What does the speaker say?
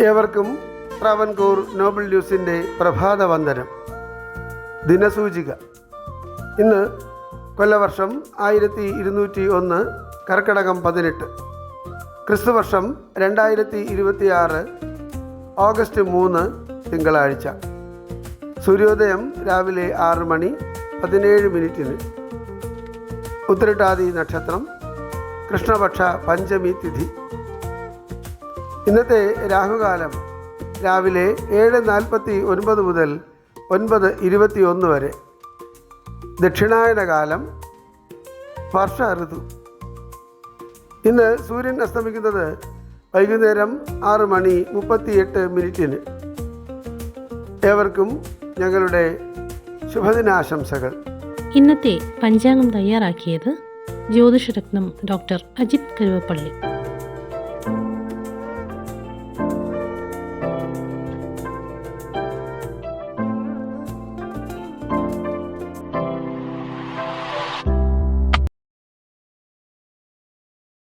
ഏവർക്കും ട്രാവൻകൂർ നോബൽ ന്യൂസിൻ്റെ പ്രഭാതവന്ദനം. ദിനസൂചിക. ഇന്ന് കൊല്ലവർഷം 1201 കർക്കടകം 18, ക്രിസ്തുവർഷം 2026 ഓഗസ്റ്റ് 3 തിങ്കളാഴ്ച. സൂര്യോദയം രാവിലെ 6:17. ഉത്രട്ടാതി നക്ഷത്രം, കൃഷ്ണപക്ഷ പഞ്ചമി തിഥി. ഇന്നത്തെ രാഹുകാലം രാവിലെ 7:49 മുതൽ 9:21 വരെ. ദക്ഷിണായന കാലം, വർഷ ഋതു. ഇന്ന് സൂര്യൻ അസ്തമിക്കുന്നത് വൈകുന്നേരം 6:38. ഏവർക്കും ഞങ്ങളുടെ ശുഭദിനാശംസകൾ. ഇന്നത്തെ പഞ്ചാംഗം തയ്യാറാക്കിയത് ജ്യോതിഷരത്നം ഡോക്ടർ അജിത് കരുവപ്പള്ളി.